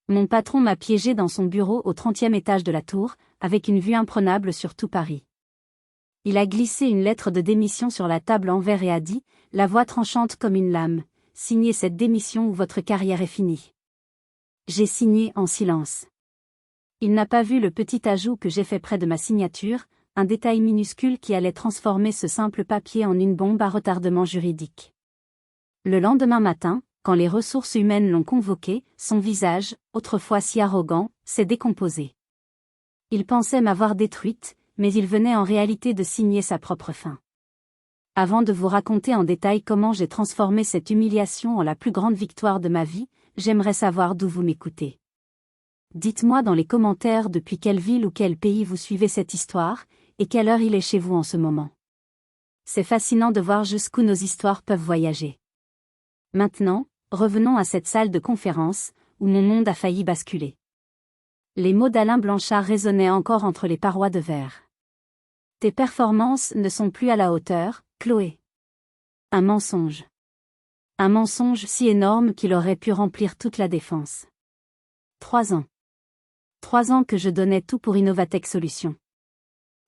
Mon patron m'a piégé dans son bureau au 30e étage de la tour, avec une vue imprenable sur tout Paris. Il a glissé une lettre de démission sur la table en verre et a dit, la voix tranchante comme une lame, signez cette démission ou votre carrière est finie. J'ai signé en silence. Il n'a pas vu le petit ajout que j'ai fait près de ma signature, un détail minuscule qui allait transformer ce simple papier en une bombe à retardement juridique. Le lendemain matin, quand les ressources humaines l'ont convoqué, son visage, autrefois si arrogant, s'est décomposé. Il pensait m'avoir détruite, mais il venait en réalité de signer sa propre fin. Avant de vous raconter en détail comment j'ai transformé cette humiliation en la plus grande victoire de ma vie, j'aimerais savoir d'où vous m'écoutez. Dites-moi dans les commentaires depuis quelle ville ou quel pays vous suivez cette histoire, et quelle heure il est chez vous en ce moment. C'est fascinant de voir jusqu'où nos histoires peuvent voyager. Maintenant, revenons à cette salle de conférence, où mon monde a failli basculer. Les mots d'Alain Blanchard résonnaient encore entre les parois de verre. Tes performances ne sont plus à la hauteur, Chloé. Un mensonge. Un mensonge si énorme qu'il aurait pu remplir toute la défense. 3 ans. 3 ans que je donnais tout pour Innovatech Solutions.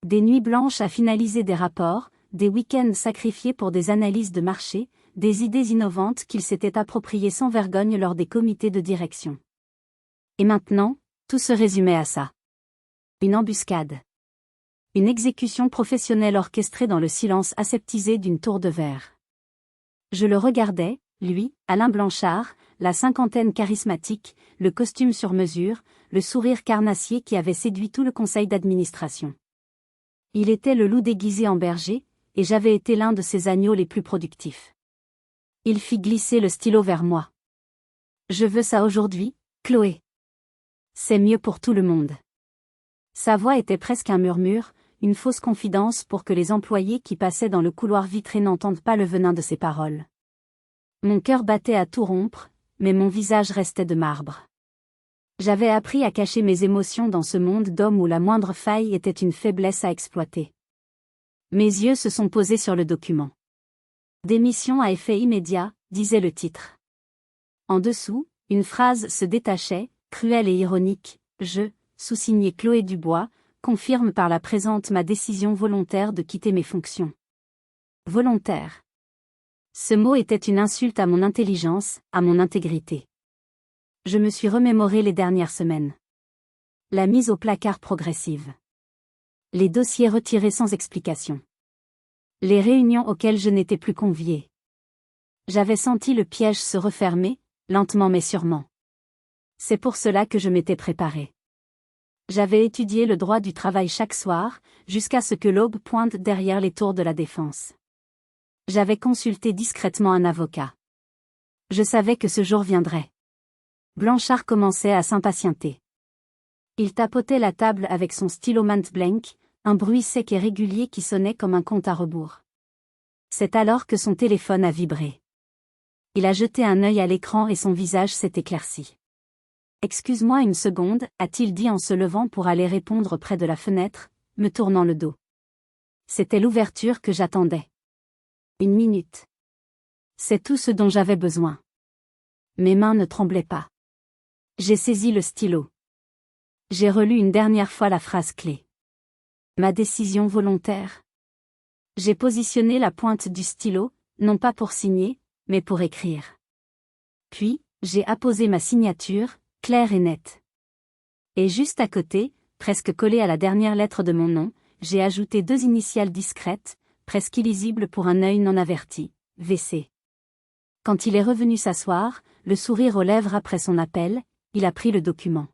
Des nuits blanches à finaliser des rapports, des week-ends sacrifiés pour des analyses de marché, des idées innovantes qu'il s'était appropriées sans vergogne lors des comités de direction. Et maintenant, tout se résumait à ça. Une embuscade. Une exécution professionnelle orchestrée dans le silence aseptisé d'une tour de verre. Je le regardais, lui, Alain Blanchard, la cinquantaine charismatique, le costume sur mesure, le sourire carnassier qui avait séduit tout le conseil d'administration. Il était le loup déguisé en berger, et j'avais été l'un de ses agneaux les plus productifs. Il fit glisser le stylo vers moi. Je veux ça aujourd'hui, Chloé. C'est mieux pour tout le monde. Sa voix était presque un murmure, une fausse confidence pour que les employés qui passaient dans le couloir vitré n'entendent pas le venin de ses paroles. Mon cœur battait à tout rompre, mais mon visage restait de marbre. J'avais appris à cacher mes émotions dans ce monde d'hommes où la moindre faille était une faiblesse à exploiter. Mes yeux se sont posés sur le document. Démission à effet immédiat, disait le titre. En dessous, une phrase se détachait, cruelle et ironique, je, sous-signé Chloé Dubois, confirme par la présente ma décision volontaire de quitter mes fonctions. Volontaire. Ce mot était une insulte à mon intelligence, à mon intégrité. Je me suis remémoré les dernières semaines. La mise au placard progressive. Les dossiers retirés sans explication. Les réunions auxquelles je n'étais plus conviée. J'avais senti le piège se refermer, lentement mais sûrement. C'est pour cela que je m'étais préparée. J'avais étudié le droit du travail chaque soir, jusqu'à ce que l'aube pointe derrière les tours de la défense. J'avais consulté discrètement un avocat. Je savais que ce jour viendrait. Blanchard commençait à s'impatienter. Il tapotait la table avec son stylo Montblanc, un bruit sec et régulier qui sonnait comme un compte à rebours. C'est alors que son téléphone a vibré. Il a jeté un œil à l'écran et son visage s'est éclairci. « Excuse-moi une seconde » a-t-il dit en se levant pour aller répondre près de la fenêtre, me tournant le dos. C'était l'ouverture que j'attendais. 1 minute. C'est tout ce dont j'avais besoin. Mes mains ne tremblaient pas. J'ai saisi le stylo. J'ai relu une dernière fois la phrase clé. Ma décision volontaire. J'ai positionné la pointe du stylo, non pas pour signer, mais pour écrire. Puis, j'ai apposé ma signature, claire et nette. Et juste à côté, presque collée à la dernière lettre de mon nom, j'ai ajouté 2 initiales discrètes, presque illisibles pour un œil non averti, VC. Quand il est revenu s'asseoir, le sourire aux lèvres après son appel, il a pris le document.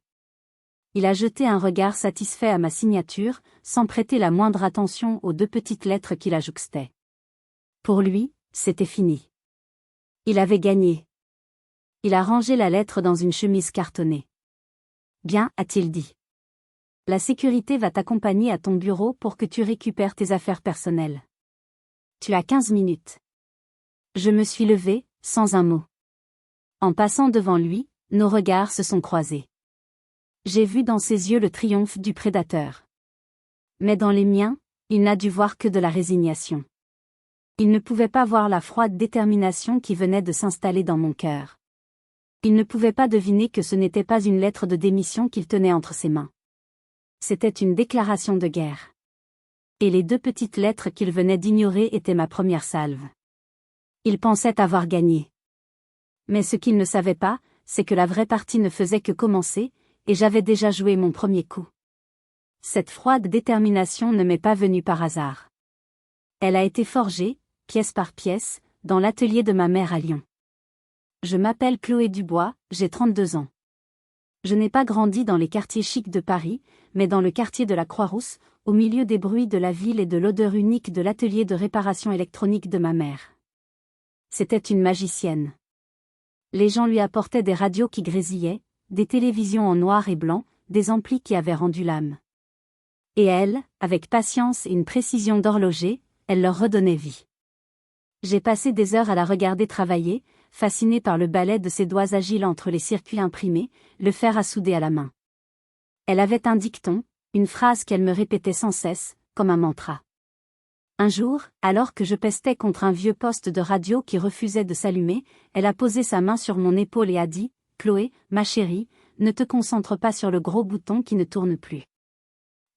Il a jeté un regard satisfait à ma signature, sans prêter la moindre attention aux 2 petites lettres qui la jouxtaient. Pour lui, c'était fini. Il avait gagné. Il a rangé la lettre dans une chemise cartonnée. Bien, a-t-il dit. La sécurité va t'accompagner à ton bureau pour que tu récupères tes affaires personnelles. Tu as 15 minutes. Je me suis levée, sans un mot. En passant devant lui, nos regards se sont croisés. J'ai vu dans ses yeux le triomphe du prédateur. Mais dans les miens, il n'a dû voir que de la résignation. Il ne pouvait pas voir la froide détermination qui venait de s'installer dans mon cœur. Il ne pouvait pas deviner que ce n'était pas une lettre de démission qu'il tenait entre ses mains. C'était une déclaration de guerre. Et les 2 petites lettres qu'il venait d'ignorer étaient ma première salve. Il pensait avoir gagné. Mais ce qu'il ne savait pas, c'est que la vraie partie ne faisait que commencer, et j'avais déjà joué mon premier coup. Cette froide détermination ne m'est pas venue par hasard. Elle a été forgée, pièce par pièce, dans l'atelier de ma mère à Lyon. Je m'appelle Chloé Dubois, j'ai 32 ans. Je n'ai pas grandi dans les quartiers chics de Paris, mais dans le quartier de la Croix-Rousse, au milieu des bruits de la ville et de l'odeur unique de l'atelier de réparation électronique de ma mère. C'était une magicienne. Les gens lui apportaient des radios qui grésillaient, des télévisions en noir et blanc, des amplis qui avaient rendu l'âme. Et elle, avec patience et une précision d'horloger, elle leur redonnait vie. J'ai passé des heures à la regarder travailler, fascinée par le balai de ses doigts agiles entre les circuits imprimés, le fer à souder à la main. Elle avait un dicton, une phrase qu'elle me répétait sans cesse, comme un mantra. Un jour, alors que je pestais contre un vieux poste de radio qui refusait de s'allumer, elle a posé sa main sur mon épaule et a dit « Chloé, ma chérie, ne te concentre pas sur le gros bouton qui ne tourne plus.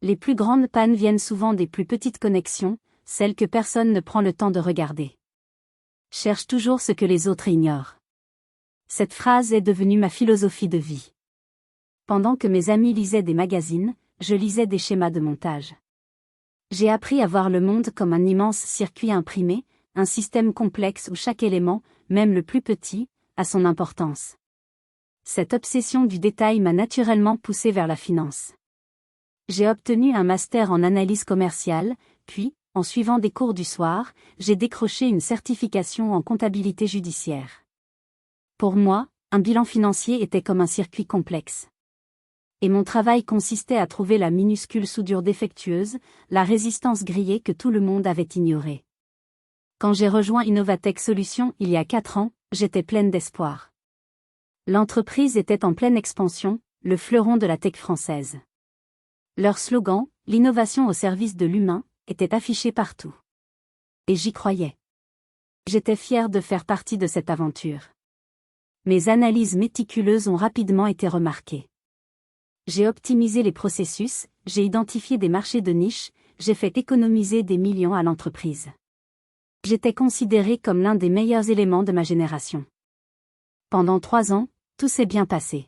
Les plus grandes pannes viennent souvent des plus petites connexions, celles que personne ne prend le temps de regarder. Cherche toujours ce que les autres ignorent. » Cette phrase est devenue ma philosophie de vie. Pendant que mes amis lisaient des magazines, je lisais des schémas de montage. J'ai appris à voir le monde comme un immense circuit imprimé, un système complexe où chaque élément, même le plus petit, a son importance. Cette obsession du détail m'a naturellement poussé vers la finance. J'ai obtenu un master en analyse commerciale, puis, en suivant des cours du soir, j'ai décroché une certification en comptabilité judiciaire. Pour moi, un bilan financier était comme un circuit complexe. Et mon travail consistait à trouver la minuscule soudure défectueuse, la résistance grillée que tout le monde avait ignorée. Quand j'ai rejoint Innovatech Solutions il y a 4 ans, j'étais pleine d'espoir. L'entreprise était en pleine expansion, le fleuron de la tech française. Leur slogan, l'innovation au service de l'humain, était affiché partout. Et j'y croyais. J'étais fière de faire partie de cette aventure. Mes analyses méticuleuses ont rapidement été remarquées. J'ai optimisé les processus, j'ai identifié des marchés de niche, j'ai fait économiser des millions à l'entreprise. J'étais considérée comme l'un des meilleurs éléments de ma génération. Pendant 3 ans, tout s'est bien passé.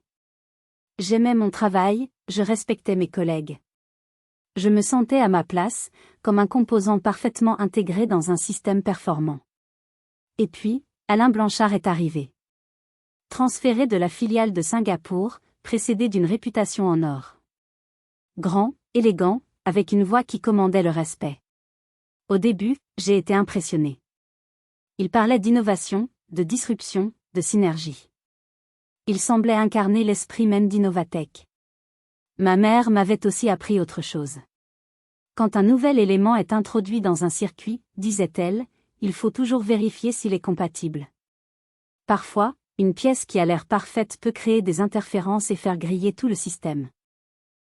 J'aimais mon travail, je respectais mes collègues. Je me sentais à ma place, comme un composant parfaitement intégré dans un système performant. Et puis, Alain Blanchard est arrivé. Transféré de la filiale de Singapour, précédé d'une réputation en or. Grand, élégant, avec une voix qui commandait le respect. Au début, j'ai été impressionnée. Il parlait d'innovation, de disruption, de synergie. Il semblait incarner l'esprit même d'Innovatech. Ma mère m'avait aussi appris autre chose. Quand un nouvel élément est introduit dans un circuit, disait-elle, il faut toujours vérifier s'il est compatible. Parfois, une pièce qui a l'air parfaite peut créer des interférences et faire griller tout le système.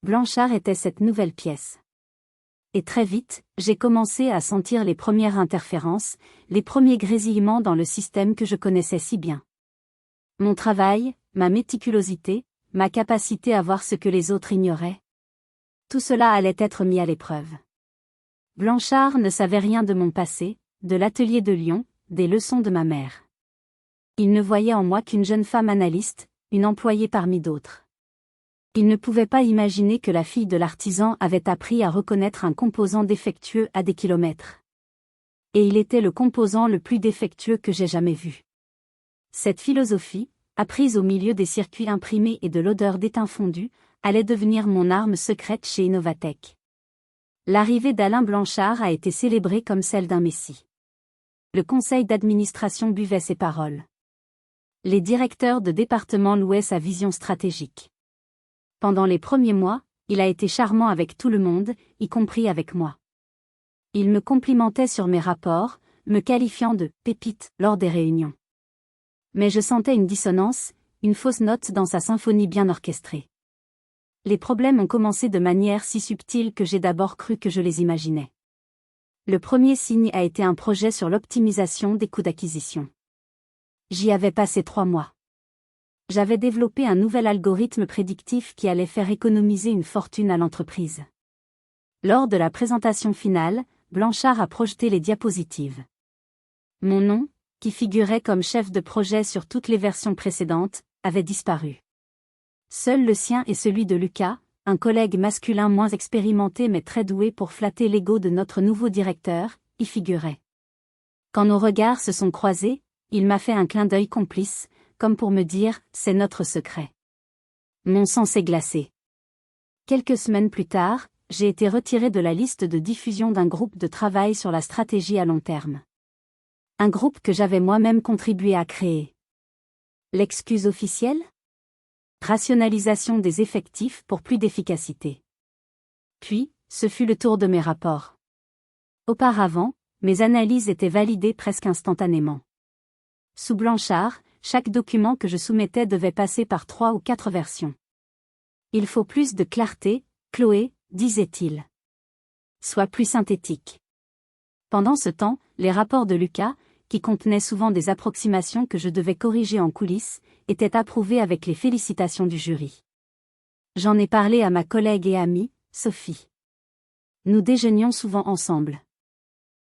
Blanchard était cette nouvelle pièce. Et très vite, j'ai commencé à sentir les premières interférences, les premiers grésillements dans le système que je connaissais si bien. Mon travail, ma méticulosité, ma capacité à voir ce que les autres ignoraient. Tout cela allait être mis à l'épreuve. Blanchard ne savait rien de mon passé, de l'atelier de Lyon, des leçons de ma mère. Il ne voyait en moi qu'une jeune femme analyste, une employée parmi d'autres. Il ne pouvait pas imaginer que la fille de l'artisan avait appris à reconnaître un composant défectueux à des kilomètres. Et il était le composant le plus défectueux que j'ai jamais vu. Cette philosophie, apprise au milieu des circuits imprimés et de l'odeur d'étain fondu, allait devenir mon arme secrète chez Innovatech. L'arrivée d'Alain Blanchard a été célébrée comme celle d'un messie. Le conseil d'administration buvait ses paroles. Les directeurs de département louaient sa vision stratégique. Pendant les premiers mois, il a été charmant avec tout le monde, y compris avec moi. Il me complimentait sur mes rapports, me qualifiant de « pépite » lors des réunions. Mais je sentais une dissonance, une fausse note dans sa symphonie bien orchestrée. Les problèmes ont commencé de manière si subtile que j'ai d'abord cru que je les imaginais. Le premier signe a été un projet sur l'optimisation des coûts d'acquisition. J'y avais passé 3 mois. J'avais développé un nouvel algorithme prédictif qui allait faire économiser une fortune à l'entreprise. Lors de la présentation finale, Blanchard a projeté les diapositives. Mon nom, qui figurait comme chef de projet sur toutes les versions précédentes, avait disparu. Seul le sien et celui de Lucas, un collègue masculin moins expérimenté mais très doué pour flatter l'ego de notre nouveau directeur, y figuraient. Quand nos regards se sont croisés, il m'a fait un clin d'œil complice, comme pour me dire « c'est notre secret ». Mon sang s'est glacé. Quelques semaines plus tard, j'ai été retiré de la liste de diffusion d'un groupe de travail sur la stratégie à long terme. Un groupe que j'avais moi-même contribué à créer. L'excuse officielle ? Rationalisation des effectifs pour plus d'efficacité. Puis, ce fut le tour de mes rapports. Auparavant, mes analyses étaient validées presque instantanément. Sous Blanchard, chaque document que je soumettais devait passer par 3 ou 4 versions. Il faut plus de clarté, Chloé, disait-il. Sois plus synthétique. Pendant ce temps, les rapports de Lucas, qui contenaient souvent des approximations que je devais corriger en coulisses, étaient approuvés avec les félicitations du jury. J'en ai parlé à ma collègue et amie, Sophie. Nous déjeunions souvent ensemble.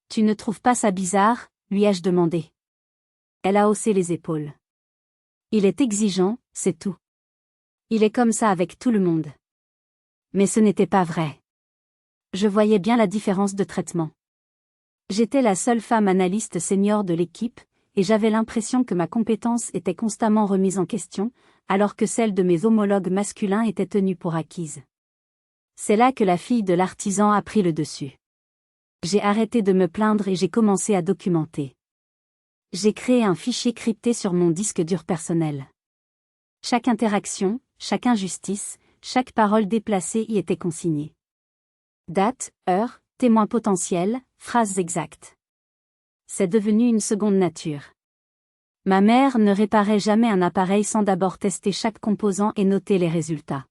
Tu ne trouves pas ça bizarre, lui ai-je demandé. Elle a haussé les épaules. Il est exigeant, c'est tout. Il est comme ça avec tout le monde. Mais ce n'était pas vrai. Je voyais bien la différence de traitement. J'étais la seule femme analyste senior de l'équipe, et j'avais l'impression que ma compétence était constamment remise en question, alors que celle de mes homologues masculins était tenue pour acquise. C'est là que la fille de l'artisan a pris le dessus. J'ai arrêté de me plaindre et j'ai commencé à documenter. J'ai créé un fichier crypté sur mon disque dur personnel. Chaque interaction, chaque injustice, chaque parole déplacée y était consignée. Date, heure, témoin potentiel, phrases exactes. C'est devenu une seconde nature. Ma mère ne réparait jamais un appareil sans d'abord tester chaque composant et noter les résultats.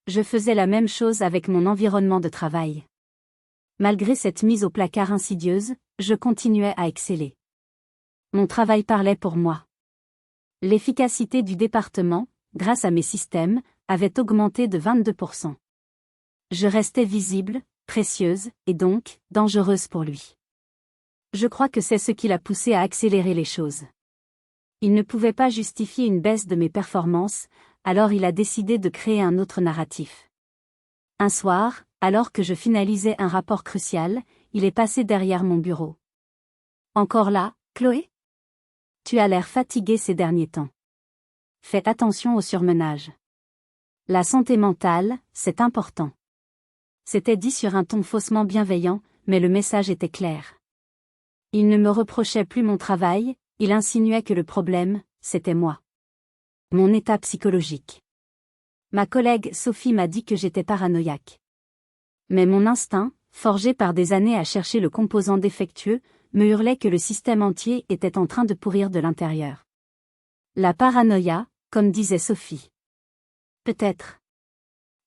Je faisais la même chose avec mon environnement de travail. Malgré cette mise au placard insidieuse, je continuais à exceller. Mon travail parlait pour moi. L'efficacité du département, grâce à mes systèmes, avait augmenté de 22%. Je restais visible, précieuse, et donc, dangereuse pour lui. Je crois que c'est ce qui l'a poussé à accélérer les choses. Il ne pouvait pas justifier une baisse de mes performances, alors il a décidé de créer un autre narratif. Un soir, alors que je finalisais un rapport crucial, il est passé derrière mon bureau. Encore là, Chloé ? Tu as l'air fatiguée ces derniers temps. Fais attention au surmenage. La santé mentale, c'est important. C'était dit sur un ton faussement bienveillant, mais le message était clair. Il ne me reprochait plus mon travail, il insinuait que le problème, c'était moi. Mon état psychologique. Ma collègue Sophie m'a dit que j'étais paranoïaque. Mais mon instinct, forgé par des années à chercher le composant défectueux, me hurlait que le système entier était en train de pourrir de l'intérieur. La paranoïa, comme disait Sophie. Peut-être.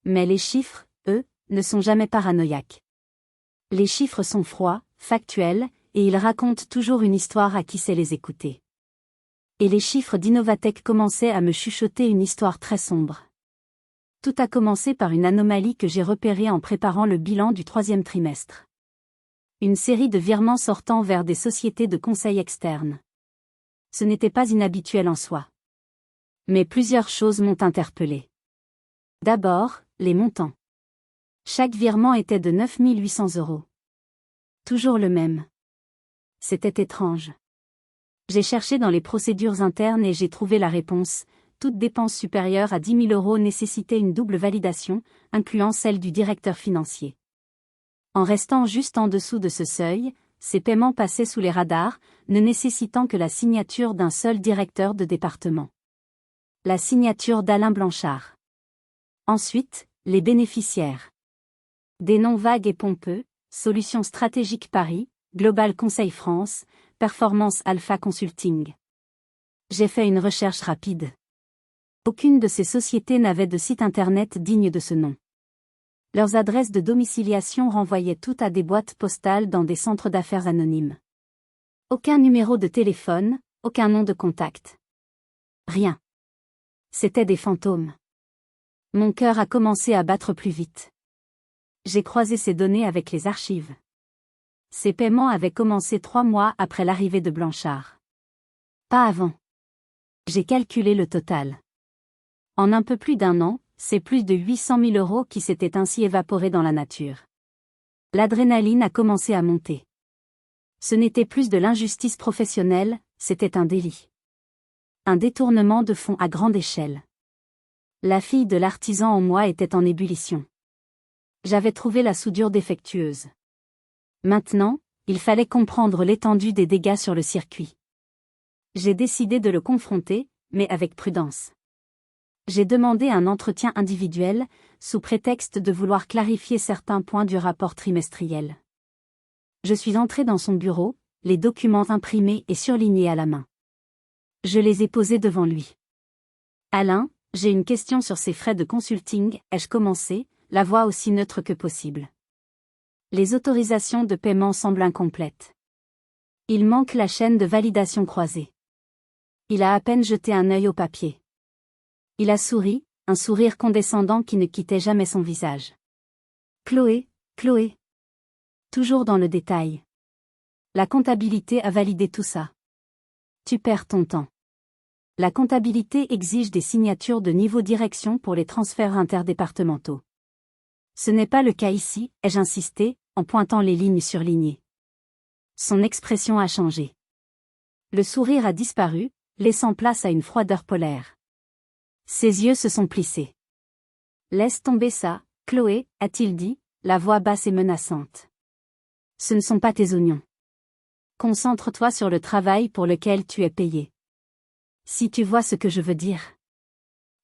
Mais les chiffres, eux, ne sont jamais paranoïaques. Les chiffres sont froids, factuels, et ils racontent toujours une histoire à qui sait les écouter. Et les chiffres d'Innovatech commençaient à me chuchoter une histoire très sombre. Tout a commencé par une anomalie que j'ai repérée en préparant le bilan du 3e trimestre. Une série de virements sortant vers des sociétés de conseil externes. Ce n'était pas inhabituel en soi. Mais plusieurs choses m'ont interpellé. D'abord, les montants. Chaque virement était de 9 800 €. Toujours le même. C'était étrange. J'ai cherché dans les procédures internes et j'ai trouvé la réponse. Toute dépense supérieure à 10 000 € nécessitait une double validation, incluant celle du directeur financier. En restant juste en dessous de ce seuil, ces paiements passaient sous les radars, ne nécessitant que la signature d'un seul directeur de département. La signature d'Alain Blanchard. Ensuite, les bénéficiaires. Des noms vagues et pompeux, Solutions Stratégiques Paris, Global Conseil France, Performance Alpha Consulting. J'ai fait une recherche rapide. Aucune de ces sociétés n'avait de site internet digne de ce nom. Leurs adresses de domiciliation renvoyaient toutes à des boîtes postales dans des centres d'affaires anonymes. Aucun numéro de téléphone, aucun nom de contact. Rien. C'étaient des fantômes. Mon cœur a commencé à battre plus vite. J'ai croisé ces données avec les archives. Ces paiements avaient commencé 3 mois après l'arrivée de Blanchard. Pas avant. J'ai calculé le total. En un peu plus d'1 an, c'est plus de 800 000 € qui s'étaient ainsi évaporés dans la nature. L'adrénaline a commencé à monter. Ce n'était plus de l'injustice professionnelle, c'était un délit. Un détournement de fonds à grande échelle. La fille de l'artisan en moi était en ébullition. J'avais trouvé la soudure défectueuse. Maintenant, il fallait comprendre l'étendue des dégâts sur le circuit. J'ai décidé de le confronter, mais avec prudence. J'ai demandé un entretien individuel, sous prétexte de vouloir clarifier certains points du rapport trimestriel. Je suis entré dans son bureau, les documents imprimés et surlignés à la main. Je les ai posés devant lui. Alain, j'ai une question sur ces frais de consulting, ai-je commencé, la voix aussi neutre que possible. Les autorisations de paiement semblent incomplètes. Il manque la chaîne de validation croisée. Il a à peine jeté un œil au papier. Il a souri, un sourire condescendant qui ne quittait jamais son visage. Chloé. Toujours dans le détail. La comptabilité a validé tout ça. Tu perds ton temps. La comptabilité exige des signatures de niveau direction pour les transferts interdépartementaux. Ce n'est pas le cas ici, ai-je insisté, en pointant les lignes surlignées. Son expression a changé. Le sourire a disparu, laissant place à une froideur polaire. Ses yeux se sont plissés. Laisse tomber ça, Chloé, a-t-il dit, la voix basse et menaçante. Ce ne sont pas tes oignons. Concentre-toi sur le travail pour lequel tu es payé. Si tu vois ce que je veux dire.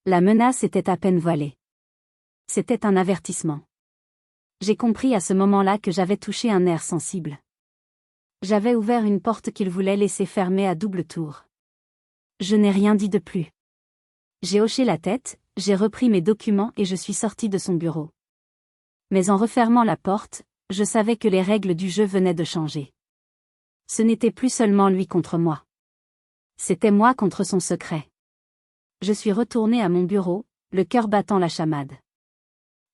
La menace était à peine voilée. C'était un avertissement. J'ai compris à ce moment-là que j'avais touché un nerf sensible. J'avais ouvert une porte qu'il voulait laisser fermer à double tour. Je n'ai rien dit de plus. J'ai hoché la tête, j'ai repris mes documents et je suis sorti de son bureau. Mais en refermant la porte, je savais que les règles du jeu venaient de changer. Ce n'était plus seulement lui contre moi. C'était moi contre son secret. Je suis retourné à mon bureau, le cœur battant la chamade.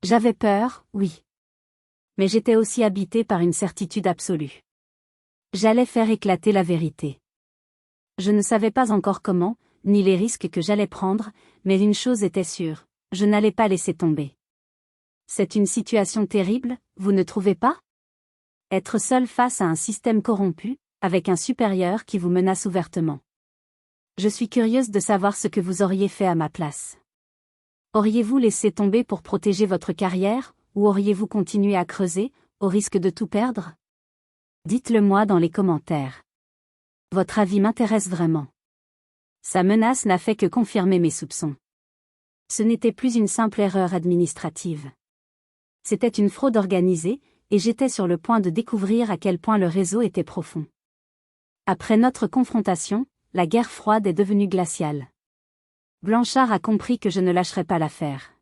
J'avais peur, oui. Mais j'étais aussi habité par une certitude absolue. J'allais faire éclater la vérité. Je ne savais pas encore comment, ni les risques que j'allais prendre, mais une chose était sûre, je n'allais pas laisser tomber. C'est une situation terrible, vous ne trouvez pas? Être seul face à un système corrompu, avec un supérieur qui vous menace ouvertement. Je suis curieuse de savoir ce que vous auriez fait à ma place. Auriez-vous laissé tomber pour protéger votre carrière, ou auriez-vous continué à creuser, au risque de tout perdre? Dites-le moi dans les commentaires. Votre avis m'intéresse vraiment. Sa menace n'a fait que confirmer mes soupçons. Ce n'était plus une simple erreur administrative. C'était une fraude organisée, et j'étais sur le point de découvrir à quel point le réseau était profond. Après notre confrontation, la guerre froide est devenue glaciale. Blanchard a compris que je ne lâcherais pas l'affaire.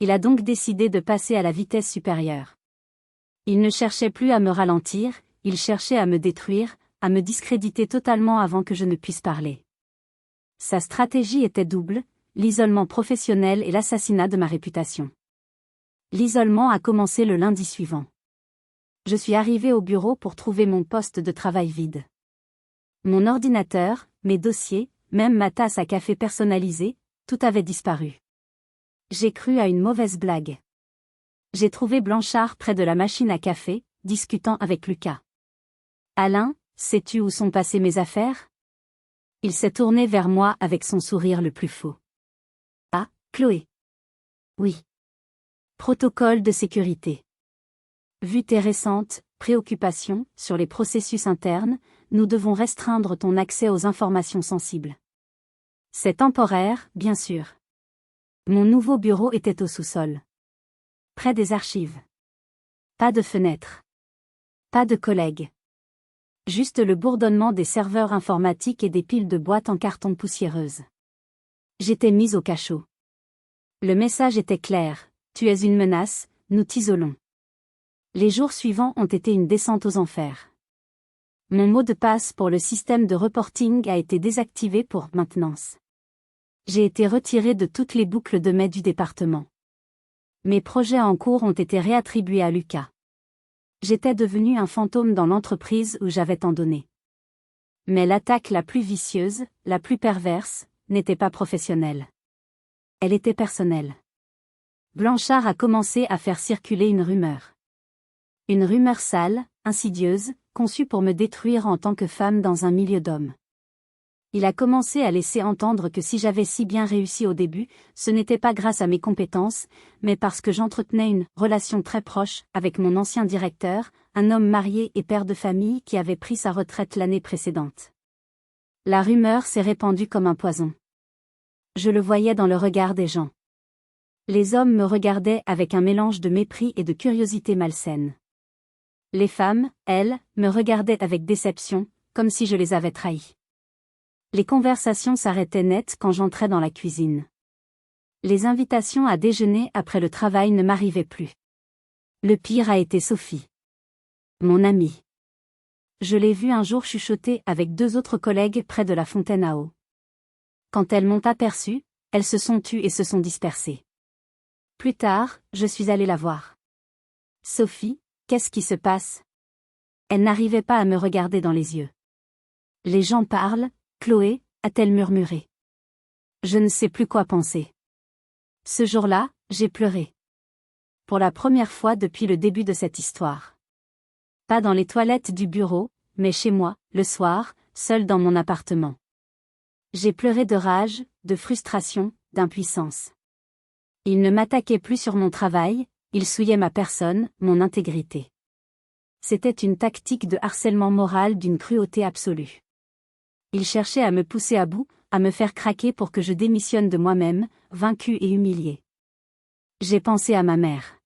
Il a donc décidé de passer à la vitesse supérieure. Il ne cherchait plus à me ralentir, il cherchait à me détruire, à me discréditer totalement avant que je ne puisse parler. Sa stratégie était double, l'isolement professionnel et l'assassinat de ma réputation. L'isolement a commencé le lundi suivant. Je suis arrivé au bureau pour trouver mon poste de travail vide. Mon ordinateur, mes dossiers, même ma tasse à café personnalisée, tout avait disparu. J'ai cru à une mauvaise blague. J'ai trouvé Blanchard près de la machine à café, discutant avec Lucas. Alain, sais-tu où sont passées mes affaires? Il s'est tourné vers moi avec son sourire le plus faux. Ah, Chloé. Oui. Protocole de sécurité. Vu tes récentes préoccupations sur les processus internes, nous devons restreindre ton accès aux informations sensibles. C'est temporaire, bien sûr. Mon nouveau bureau était au sous-sol. Près des archives. Pas de fenêtre. Pas de collègues. Juste le bourdonnement des serveurs informatiques et des piles de boîtes en carton poussiéreuses. J'étais mise au cachot. Le message était clair, tu es une menace, nous t'isolons. Les jours suivants ont été une descente aux enfers. Mon mot de passe pour le système de reporting a été désactivé pour maintenance. J'ai été retiré de toutes les boucles de mai du département. Mes projets en cours ont été réattribués à Lucas. J'étais devenu un fantôme dans l'entreprise où j'avais tant donné. Mais l'attaque la plus vicieuse, la plus perverse, n'était pas professionnelle. Elle était personnelle. Blanchard a commencé à faire circuler une rumeur. Une rumeur sale, insidieuse, conçue pour me détruire en tant que femme dans un milieu d'hommes. Il a commencé à laisser entendre que si j'avais si bien réussi au début, ce n'était pas grâce à mes compétences, mais parce que j'entretenais une relation très proche avec mon ancien directeur, un homme marié et père de famille qui avait pris sa retraite l'année précédente. La rumeur s'est répandue comme un poison. Je le voyais dans le regard des gens. Les hommes me regardaient avec un mélange de mépris et de curiosité malsaine. Les femmes, elles, me regardaient avec déception, comme si je les avais trahis. Les conversations s'arrêtaient net quand j'entrais dans la cuisine. Les invitations à déjeuner après le travail ne m'arrivaient plus. Le pire a été Sophie. Mon amie. Je l'ai vue un jour chuchoter avec 2 autres collègues près de la fontaine à eau. Quand elles m'ont aperçue, elles se sont tues et se sont dispersées. Plus tard, je suis allée la voir. Sophie, qu'est-ce qui se passe? Elle n'arrivait pas à me regarder dans les yeux. Les gens parlent, Chloé, a-t-elle murmuré. Je ne sais plus quoi penser. Ce jour-là, j'ai pleuré. Pour la première fois depuis le début de cette histoire. Pas dans les toilettes du bureau, mais chez moi, le soir, seul dans mon appartement. J'ai pleuré de rage, de frustration, d'impuissance. Il ne m'attaquait plus sur mon travail, il souillait ma personne, mon intégrité. C'était une tactique de harcèlement moral d'une cruauté absolue. Il cherchait à me pousser à bout, à me faire craquer pour que je démissionne de moi-même, vaincue et humiliée. J'ai pensé à ma mère.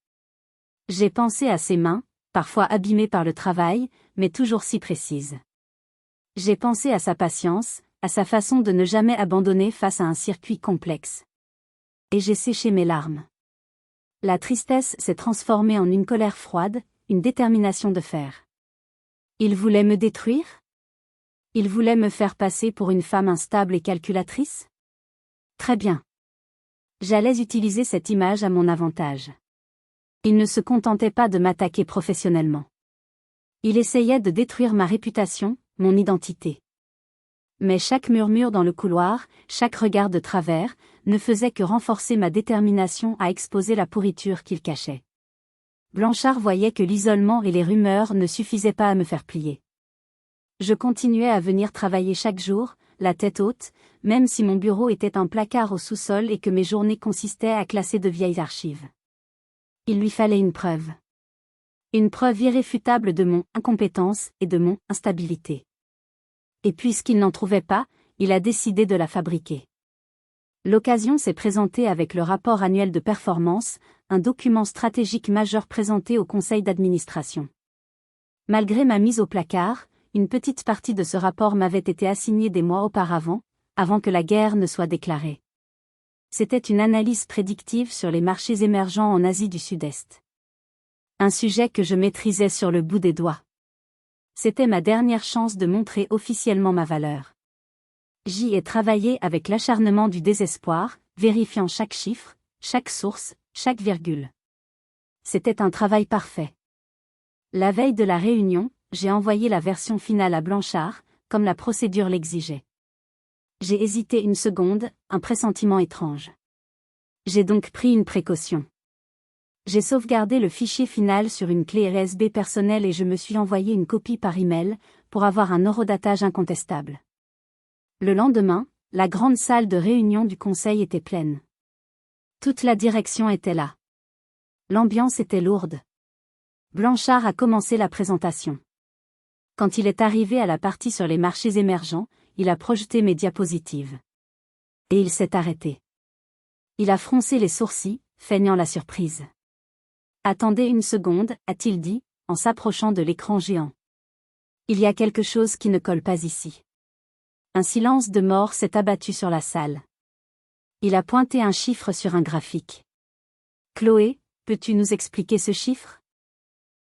J'ai pensé à ses mains, parfois abîmées par le travail, mais toujours si précises. J'ai pensé à sa patience, à sa façon de ne jamais abandonner face à un circuit complexe. Et j'ai séché mes larmes. La tristesse s'est transformée en une colère froide, une détermination de fer. Il voulait me détruire? Il voulait me faire passer pour une femme instable et calculatrice? Très bien. J'allais utiliser cette image à mon avantage. Il ne se contentait pas de m'attaquer professionnellement. Il essayait de détruire ma réputation, mon identité. Mais chaque murmure dans le couloir, chaque regard de travers, ne faisait que renforcer ma détermination à exposer la pourriture qu'il cachait. Blanchard voyait que l'isolement et les rumeurs ne suffisaient pas à me faire plier. Je continuais à venir travailler chaque jour, la tête haute, même si mon bureau était un placard au sous-sol et que mes journées consistaient à classer de vieilles archives. Il lui fallait une preuve. Une preuve irréfutable de mon incompétence et de mon instabilité. Et puisqu'il n'en trouvait pas, il a décidé de la fabriquer. L'occasion s'est présentée avec le rapport annuel de performance, un document stratégique majeur présenté au conseil d'administration. Malgré ma mise au placard, une petite partie de ce rapport m'avait été assignée des mois auparavant, avant que la guerre ne soit déclarée. C'était une analyse prédictive sur les marchés émergents en Asie du Sud-Est. Un sujet que je maîtrisais sur le bout des doigts. C'était ma dernière chance de montrer officiellement ma valeur. J'y ai travaillé avec l'acharnement du désespoir, vérifiant chaque chiffre, chaque source, chaque virgule. C'était un travail parfait. La veille de la réunion, j'ai envoyé la version finale à Blanchard, comme la procédure l'exigeait. J'ai hésité une seconde, un pressentiment étrange. J'ai donc pris une précaution. J'ai sauvegardé le fichier final sur une clé USB personnelle et je me suis envoyé une copie par email, pour avoir un horodatage incontestable. Le lendemain, la grande salle de réunion du conseil était pleine. Toute la direction était là. L'ambiance était lourde. Blanchard a commencé la présentation. Quand il est arrivé à la partie sur les marchés émergents, il a projeté mes diapositives. Et il s'est arrêté. Il a froncé les sourcils, feignant la surprise. « Attendez une seconde, a-t-il dit, en s'approchant de l'écran géant. Il y a quelque chose qui ne colle pas ici. » Un silence de mort s'est abattu sur la salle. Il a pointé un chiffre sur un graphique. « Chloé, peux-tu nous expliquer ce chiffre ? »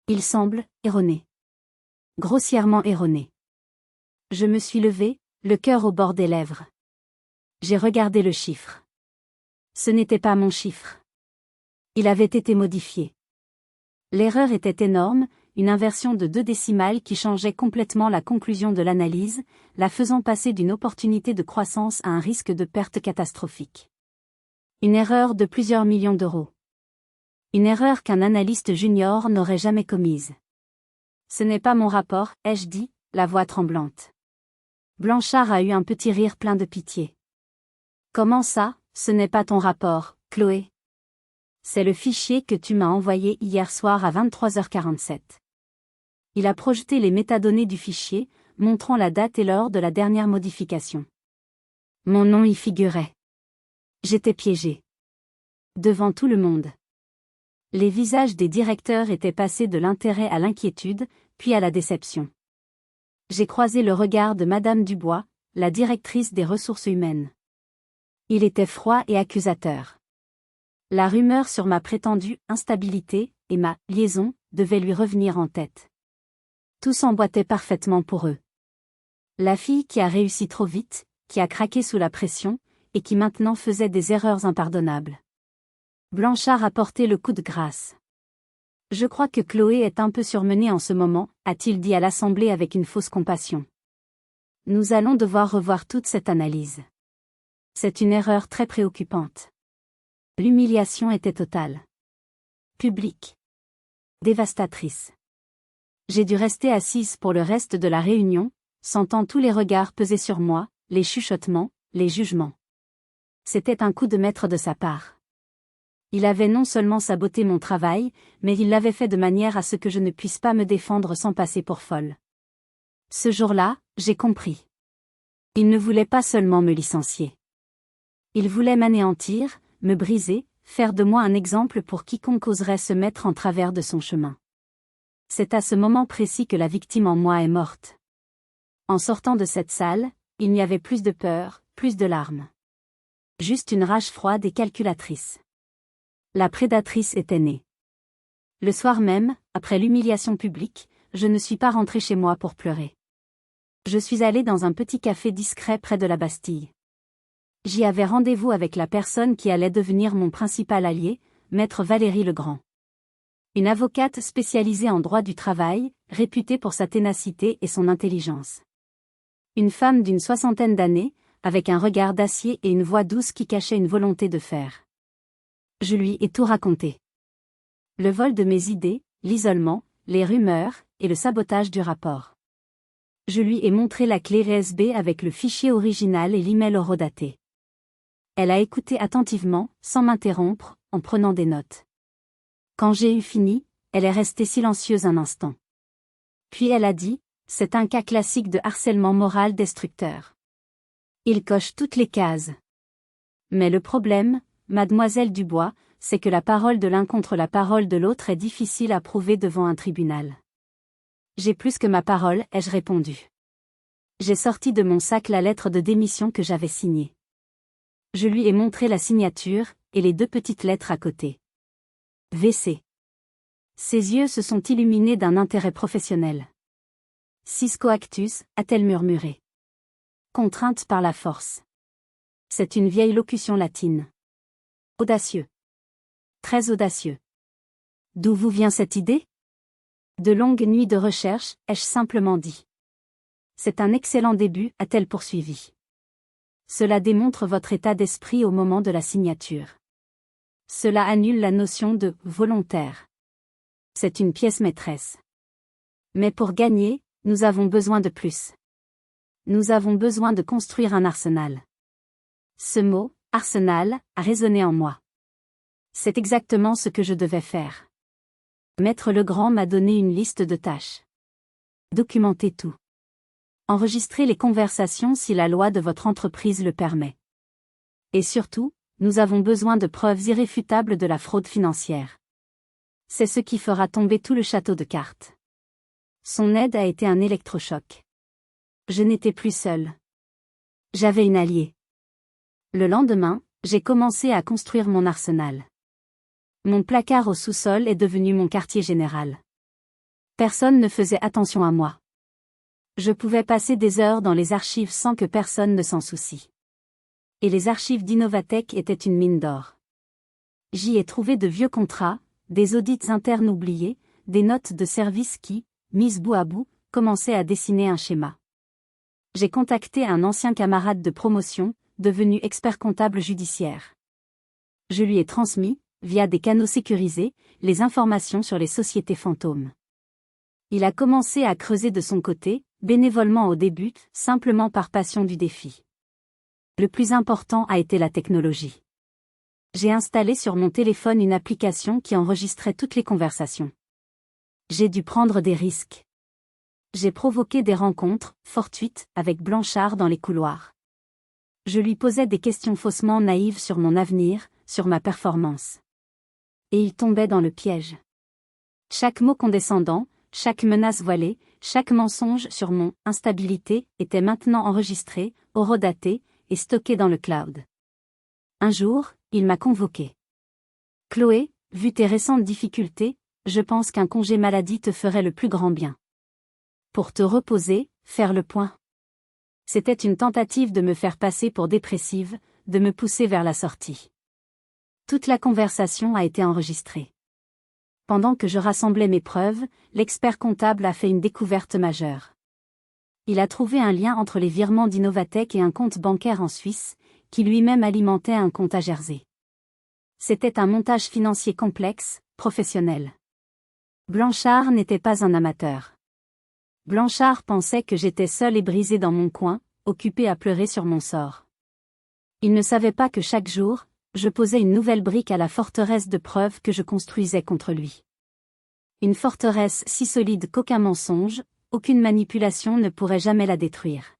Il semble erroné. Grossièrement erroné. Je me suis levée, le cœur au bord des lèvres. J'ai regardé le chiffre. Ce n'était pas mon chiffre. Il avait été modifié. L'erreur était énorme, une inversion de 2 décimales qui changeait complètement la conclusion de l'analyse, la faisant passer d'une opportunité de croissance à un risque de perte catastrophique. Une erreur de plusieurs millions d'euros. Une erreur qu'un analyste junior n'aurait jamais commise. Ce n'est pas mon rapport, ai-je dit, la voix tremblante. Blanchard a eu un petit rire plein de pitié. Comment ça, ce n'est pas ton rapport, Chloé? C'est le fichier que tu m'as envoyé hier soir à 23h47. Il a projeté les métadonnées du fichier, montrant la date et l'heure de la dernière modification. Mon nom y figurait. J'étais piégé. Devant tout le monde. Les visages des directeurs étaient passés de l'intérêt à l'inquiétude, puis à la déception. J'ai croisé le regard de Madame Dubois, la directrice des ressources humaines. Il était froid et accusateur. La rumeur sur ma prétendue instabilité et ma liaison devait lui revenir en tête. Tout s'emboîtait parfaitement pour eux. La fille qui a réussi trop vite, qui a craqué sous la pression, et qui maintenant faisait des erreurs impardonnables. Blanchard a porté le coup de grâce. Je crois que Chloé est un peu surmenée en ce moment, a-t-il dit à l'Assemblée avec une fausse compassion. Nous allons devoir revoir toute cette analyse. C'est une erreur très préoccupante. L'humiliation était totale. Publique. Dévastatrice. J'ai dû rester assise pour le reste de la réunion, sentant tous les regards peser sur moi, les chuchotements, les jugements. C'était un coup de maître de sa part. Il avait non seulement saboté mon travail, mais il l'avait fait de manière à ce que je ne puisse pas me défendre sans passer pour folle. Ce jour-là, j'ai compris. Il ne voulait pas seulement me licencier. Il voulait m'anéantir, me briser, faire de moi un exemple pour quiconque oserait se mettre en travers de son chemin. C'est à ce moment précis que la victime en moi est morte. En sortant de cette salle, il n'y avait plus de peur, plus de larmes. Juste une rage froide et calculatrice. La prédatrice était née. Le soir même, après l'humiliation publique, je ne suis pas rentrée chez moi pour pleurer. Je suis allée dans un petit café discret près de la Bastille. J'y avais rendez-vous avec la personne qui allait devenir mon principal allié, maître Valérie Legrand. Une avocate spécialisée en droit du travail, réputée pour sa ténacité et son intelligence. Une femme d'une 60aine d'années, avec un regard d'acier et une voix douce qui cachait une volonté de faire. Je lui ai tout raconté. Le vol de mes idées, l'isolement, les rumeurs, et le sabotage du rapport. Je lui ai montré la clé USB avec le fichier original et l'email horodaté. Elle a écouté attentivement, sans m'interrompre, en prenant des notes. Quand j'ai eu fini, elle est restée silencieuse un instant. Puis elle a dit, c'est un cas classique de harcèlement moral destructeur. Il coche toutes les cases. Mais le problème, mademoiselle Dubois, c'est que la parole de l'un contre la parole de l'autre est difficile à prouver devant un tribunal. J'ai plus que ma parole, ai-je répondu. J'ai sorti de mon sac la lettre de démission que j'avais signée. Je lui ai montré la signature, et les 2 petites lettres à côté. VC. Ses yeux se sont illuminés d'un intérêt professionnel. Cisco Actus, a-t-elle murmuré. Contrainte par la force. C'est une vieille locution latine. Audacieux. Très audacieux. D'où vous vient cette idée? De longues nuits de recherche, ai-je simplement dit. C'est un excellent début, a-t-elle poursuivi. Cela démontre votre état d'esprit au moment de la signature. Cela annule la notion de « volontaire ». C'est une pièce maîtresse. Mais pour gagner, nous avons besoin de plus. Nous avons besoin de construire un arsenal. Ce mot, arsenal, a résonné en moi. C'est exactement ce que je devais faire. Maître Legrand m'a donné une liste de tâches. Documenter tout. Enregistrer les conversations si la loi de votre entreprise le permet. Et surtout, nous avons besoin de preuves irréfutables de la fraude financière. C'est ce qui fera tomber tout le château de cartes. Son aide a été un électrochoc. Je n'étais plus seule. J'avais une alliée. Le lendemain, j'ai commencé à construire mon arsenal. Mon placard au sous-sol est devenu mon quartier général. Personne ne faisait attention à moi. Je pouvais passer des heures dans les archives sans que personne ne s'en soucie. Et les archives d'Innovatech étaient une mine d'or. J'y ai trouvé de vieux contrats, des audits internes oubliés, des notes de service qui, mises bout à bout, commençaient à dessiner un schéma. J'ai contacté un ancien camarade de promotion, devenu expert comptable judiciaire. Je lui ai transmis, via des canaux sécurisés, les informations sur les sociétés fantômes. Il a commencé à creuser de son côté, bénévolement au début, simplement par passion du défi. Le plus important a été la technologie. J'ai installé sur mon téléphone une application qui enregistrait toutes les conversations. J'ai dû prendre des risques. J'ai provoqué des rencontres, fortuites, avec Blanchard dans les couloirs. Je lui posais des questions faussement naïves sur mon avenir, sur ma performance. Et il tombait dans le piège. Chaque mot condescendant, chaque menace voilée, chaque mensonge sur mon instabilité était maintenant enregistré, horodaté et stocké dans le cloud. Un jour, il m'a convoqué. Chloé, vu tes récentes difficultés, je pense qu'un congé maladie te ferait le plus grand bien. Pour te reposer, faire le point. C'était une tentative de me faire passer pour dépressive, de me pousser vers la sortie. Toute la conversation a été enregistrée. Pendant que je rassemblais mes preuves, l'expert comptable a fait une découverte majeure. Il a trouvé un lien entre les virements d'Innovatech et un compte bancaire en Suisse, qui lui-même alimentait un compte à Jersey. C'était un montage financier complexe, professionnel. Blanchard n'était pas un amateur. Blanchard pensait que j'étais seul et brisé dans mon coin, occupé à pleurer sur mon sort. Il ne savait pas que chaque jour, je posais une nouvelle brique à la forteresse de preuves que je construisais contre lui. Une forteresse si solide qu'aucun mensonge, aucune manipulation ne pourrait jamais la détruire.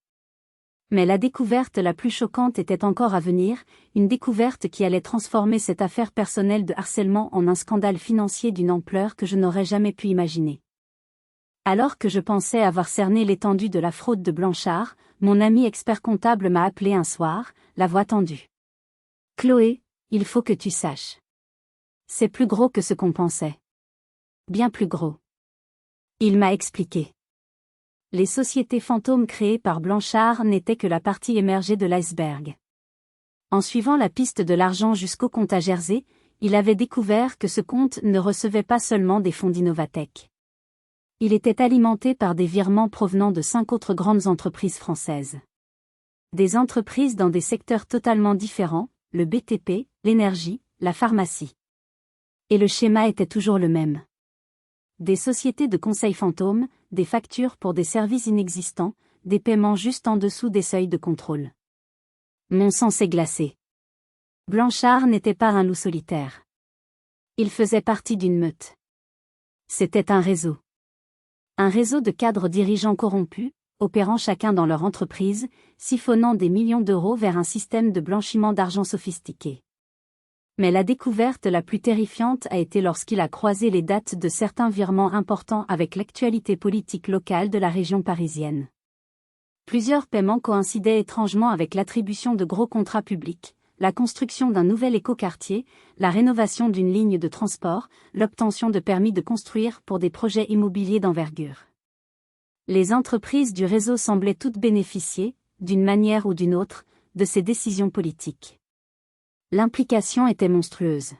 Mais la découverte la plus choquante était encore à venir, une découverte qui allait transformer cette affaire personnelle de harcèlement en un scandale financier d'une ampleur que je n'aurais jamais pu imaginer. Alors que je pensais avoir cerné l'étendue de la fraude de Blanchard, mon ami expert comptable m'a appelé un soir, la voix tendue. « Chloé, il faut que tu saches. C'est plus gros que ce qu'on pensait. Bien plus gros. » Il m'a expliqué. Les sociétés fantômes créées par Blanchard n'étaient que la partie émergée de l'iceberg. En suivant la piste de l'argent jusqu'au compte à Jersey, il avait découvert que ce compte ne recevait pas seulement des fonds d'Innovatech. Il était alimenté par des virements provenant de 5 autres grandes entreprises françaises. Des entreprises dans des secteurs totalement différents, le BTP, l'énergie, la pharmacie. Et le schéma était toujours le même. Des sociétés de conseil fantômes, des factures pour des services inexistants, des paiements juste en dessous des seuils de contrôle. Mon sang s'est glacé. Blanchard n'était pas un loup solitaire. Il faisait partie d'une meute. C'était un réseau. Un réseau de cadres dirigeants corrompus, opérant chacun dans leur entreprise, siphonnant des millions d'euros vers un système de blanchiment d'argent sophistiqué. Mais la découverte la plus terrifiante a été lorsqu'il a croisé les dates de certains virements importants avec l'actualité politique locale de la région parisienne. Plusieurs paiements coïncidaient étrangement avec l'attribution de gros contrats publics, la construction d'un nouvel écoquartier, la rénovation d'une ligne de transport, l'obtention de permis de construire pour des projets immobiliers d'envergure. Les entreprises du réseau semblaient toutes bénéficier, d'une manière ou d'une autre, de ces décisions politiques. L'implication était monstrueuse.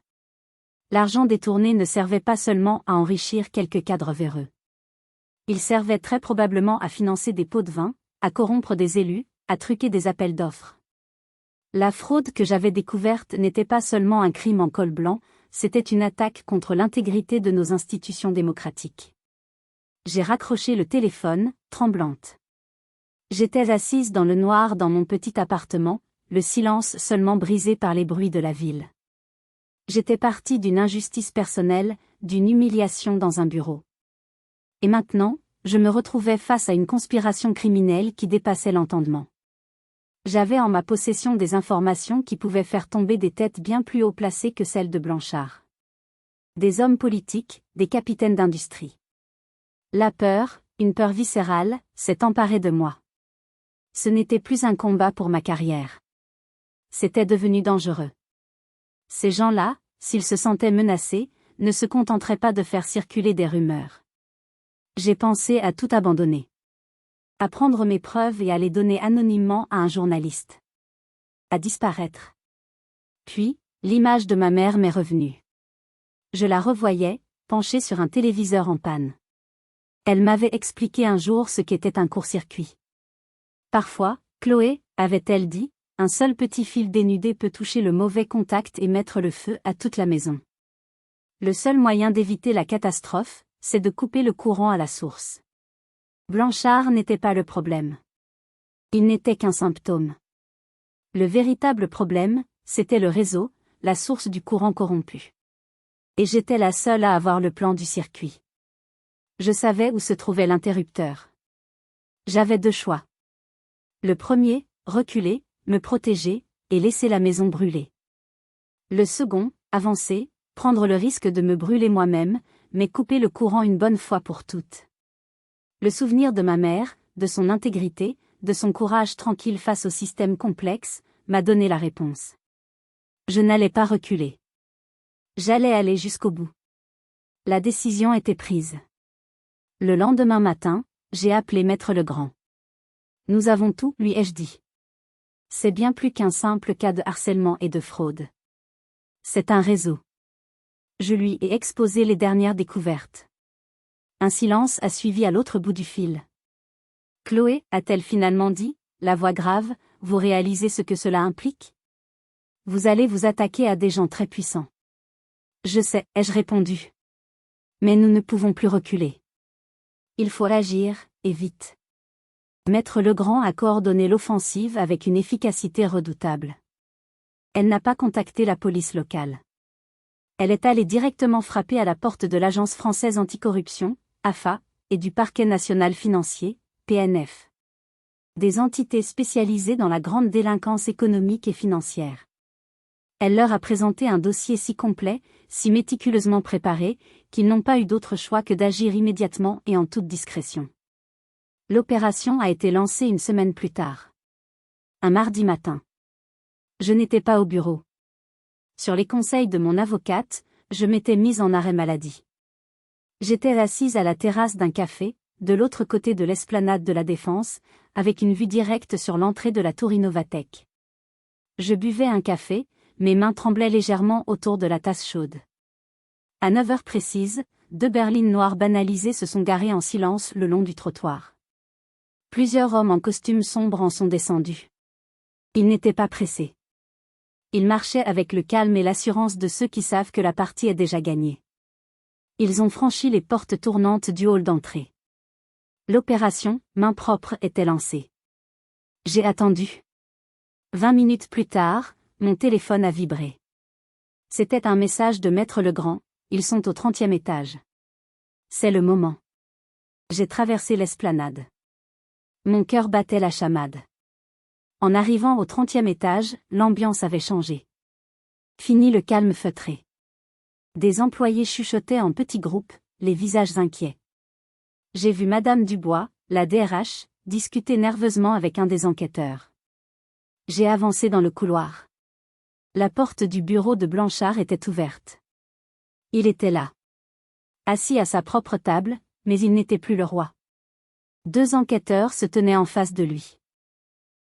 L'argent détourné ne servait pas seulement à enrichir quelques cadres véreux. Il servait très probablement à financer des pots de vin, à corrompre des élus, à truquer des appels d'offres. La fraude que j'avais découverte n'était pas seulement un crime en col blanc, c'était une attaque contre l'intégrité de nos institutions démocratiques. J'ai raccroché le téléphone, tremblante. J'étais assise dans le noir dans mon petit appartement, le silence seulement brisé par les bruits de la ville. J'étais partie d'une injustice personnelle, d'une humiliation dans un bureau. Et maintenant, je me retrouvais face à une conspiration criminelle qui dépassait l'entendement. J'avais en ma possession des informations qui pouvaient faire tomber des têtes bien plus haut placées que celles de Blanchard. Des hommes politiques, des capitaines d'industrie. La peur, une peur viscérale, s'est emparée de moi. Ce n'était plus un combat pour ma carrière. C'était devenu dangereux. Ces gens-là, s'ils se sentaient menacés, ne se contenteraient pas de faire circuler des rumeurs. J'ai pensé à tout abandonner. À prendre mes preuves et à les donner anonymement à un journaliste. à disparaître. Puis, l'image de ma mère m'est revenue. Je la revoyais, penchée sur un téléviseur en panne. Elle m'avait expliqué un jour ce qu'était un court-circuit. Parfois, Chloé, avait-elle dit, un seul petit fil dénudé peut toucher le mauvais contact et mettre le feu à toute la maison. Le seul moyen d'éviter la catastrophe, c'est de couper le courant à la source. Blanchard n'était pas le problème. Il n'était qu'un symptôme. Le véritable problème, c'était le réseau, la source du courant corrompu. Et j'étais la seule à avoir le plan du circuit. Je savais où se trouvait l'interrupteur. J'avais deux choix. Le premier, reculer, me protéger, et laisser la maison brûler. Le second, avancer, prendre le risque de me brûler moi-même, mais couper le courant une bonne fois pour toutes. Le souvenir de ma mère, de son intégrité, de son courage tranquille face au système complexe, m'a donné la réponse. Je n'allais pas reculer. J'allais aller jusqu'au bout. La décision était prise. Le lendemain matin, j'ai appelé Maître Legrand. Nous avons tout, lui ai-je dit. C'est bien plus qu'un simple cas de harcèlement et de fraude. C'est un réseau. Je lui ai exposé les dernières découvertes. Un silence a suivi à l'autre bout du fil. Chloé, a-t-elle finalement dit, la voix grave, vous réalisez ce que cela implique? Vous allez vous attaquer à des gens très puissants. Je sais, ai-je répondu. Mais nous ne pouvons plus reculer. Il faut agir, et vite. Maître Legrand a coordonné l'offensive avec une efficacité redoutable. Elle n'a pas contacté la police locale. Elle est allée directement frapper à la porte de l'Agence française anticorruption, AFA, et du Parquet national financier, PNF. Des entités spécialisées dans la grande délinquance économique et financière. Elle leur a présenté un dossier si complet, si méticuleusement préparé, qu'ils n'ont pas eu d'autre choix que d'agir immédiatement et en toute discrétion. L'opération a été lancée une semaine plus tard. Un mardi matin. Je n'étais pas au bureau. Sur les conseils de mon avocate, je m'étais mise en arrêt maladie. J'étais assise à la terrasse d'un café, de l'autre côté de l'esplanade de la Défense, avec une vue directe sur l'entrée de la tour Innovatech. Je buvais un café, mes mains tremblaient légèrement autour de la tasse chaude. À 9 heures précises, deux berlines noires banalisées se sont garées en silence le long du trottoir. Plusieurs hommes en costume sombre en sont descendus. Ils n'étaient pas pressés. Ils marchaient avec le calme et l'assurance de ceux qui savent que la partie est déjà gagnée. Ils ont franchi les portes tournantes du hall d'entrée. L'opération, main propre, était lancée. J'ai attendu. 20 minutes plus tard, mon téléphone a vibré. C'était un message de Maître Legrand, ils sont au 30e étage. C'est le moment. J'ai traversé l'esplanade. Mon cœur battait la chamade. En arrivant au 30e étage, l'ambiance avait changé. Fini le calme feutré. Des employés chuchotaient en petits groupes, les visages inquiets. J'ai vu Madame Dubois, la DRH, discuter nerveusement avec un des enquêteurs. J'ai avancé dans le couloir. La porte du bureau de Blanchard était ouverte. Il était là. Assis à sa propre table, mais il n'était plus le roi. Deux enquêteurs se tenaient en face de lui.